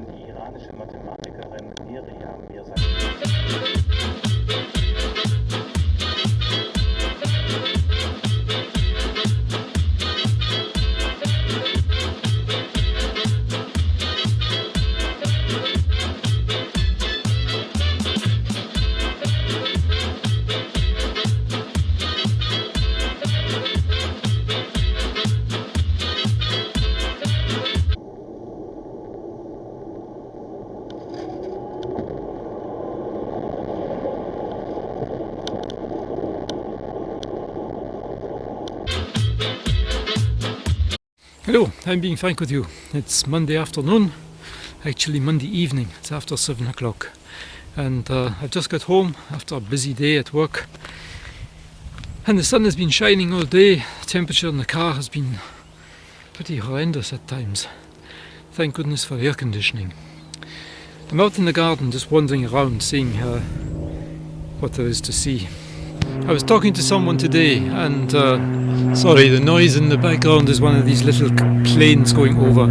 die iranische Mathematikerin Miriam mir sagt. Hello, I'm being frank with you. It's Monday afternoon, actually Monday evening, it's after 7 o'clock. And I've just got home after a busy day at work. And the sun has been shining all day. Temperature in the car has been pretty horrendous at times. Thank goodness for air conditioning. I'm out in the garden just wandering around, seeing what there is to see. I was talking to someone today and sorry, the noise in the background is one of these little planes going over.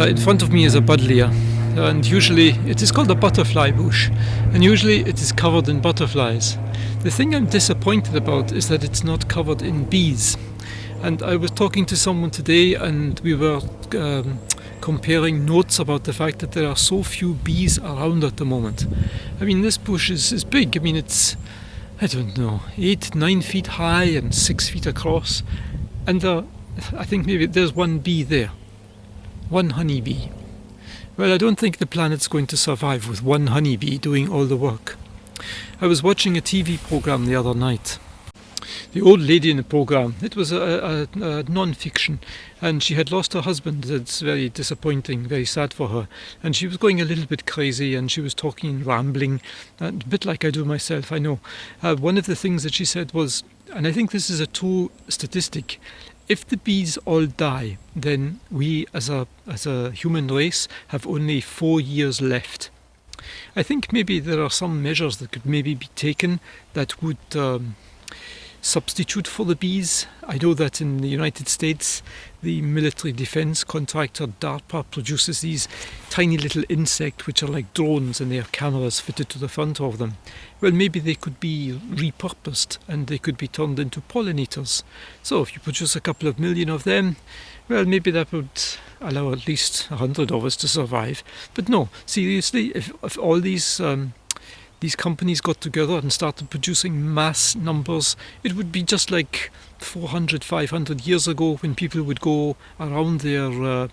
In front of me is a buddleia, and usually it is called a butterfly bush, and usually it is covered in butterflies. The thing I'm disappointed about is that it's not covered in bees. And I was talking to someone today and we were comparing notes about the fact that there are so few bees around at the moment. I mean, this bush is big. I mean, it's, I don't know, 8-9 feet high and 6 feet across. And I think maybe there's one bee there. One honeybee. Well, I don't think the planet's going to survive with one honeybee doing all the work. I was watching a TV program the other night. The old lady in the program, it was a non-fiction, and she had lost her husband. It's very disappointing, very sad for her. And she was going a little bit crazy, and she was talking and rambling, and a bit like I do myself, I know. One of the things that she said was, and I think this is a true statistic, if the bees all die, then we as a human race have only 4 years left. I think maybe there are some measures that could maybe be taken that would substitute for the bees. I know that in the United States the military defense contractor DARPA produces these tiny little insects which are like drones, and they have cameras fitted to the front of them. Well, maybe they could be repurposed and they could be turned into pollinators. So if you produce a couple of million of them, well, maybe that would allow at least 100 of us to survive. But no, seriously, if all these companies got together and started producing mass numbers, it would be just like 400, 500 years ago, when people would go around their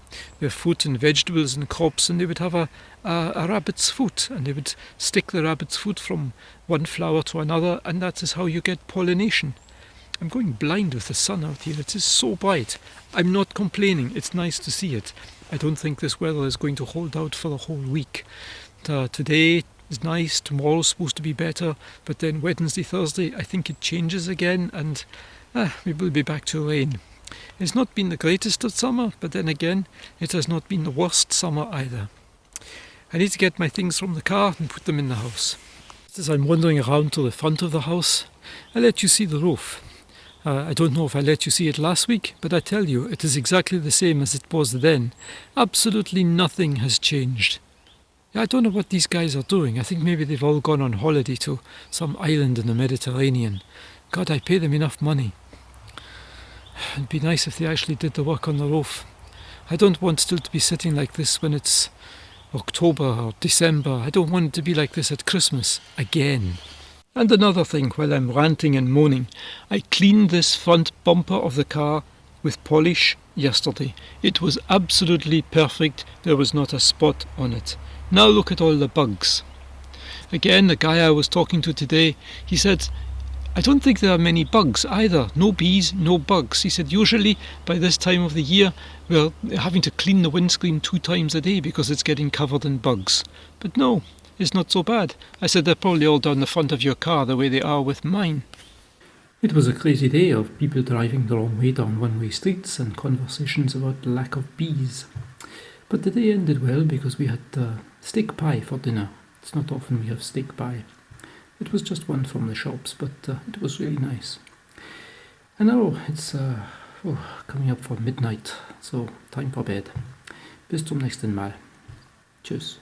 fruit and vegetables and crops, and they would have a rabbit's foot, and they would stick the rabbit's foot from one flower to another, and that is how you get pollination. I'm going blind with the sun out here. It is so bright. I'm not complaining. It's nice to see it. I don't think this weather is going to hold out for the whole week. Today is nice, tomorrow's supposed to be better, but then Wednesday, Thursday, I think it changes again, and we will be back to rain. It's not been the greatest of summer, but then again, it has not been the worst summer either. I need to get my things from the car and put them in the house. As I'm wandering around to the front of the house, I let you see the roof. I don't know if I let you see it last week, but I tell you, it is exactly the same as it was then. Absolutely nothing has changed. I don't know what these guys are doing. I think maybe they've all gone on holiday to some island in the Mediterranean. God, I pay them enough money. It'd be nice if they actually did the work on the roof. I don't want still to be sitting like this when it's October or December. I don't want it to be like this at Christmas again. And another thing, while I'm ranting and moaning, I cleaned this front bumper of the car with polish yesterday. It was absolutely perfect. There was not a spot on it. Now look at all the bugs. Again, the guy I was talking to today, he said, I don't think there are many bugs either. No bees, no bugs. He said, usually by this time of the year, we're having to clean the windscreen 2 times a day because it's getting covered in bugs. But no, it's not so bad. I said, they're probably all down the front of your car the way they are with mine. It was a crazy day of people driving the wrong way down one-way streets and conversations about the lack of bees. But the day ended well because we had steak pie for dinner. It's not often we have steak pie. It was just one from the shops, but it was really nice. And now it's coming up for midnight, so time for bed. Bis zum nächsten Mal. Tschüss.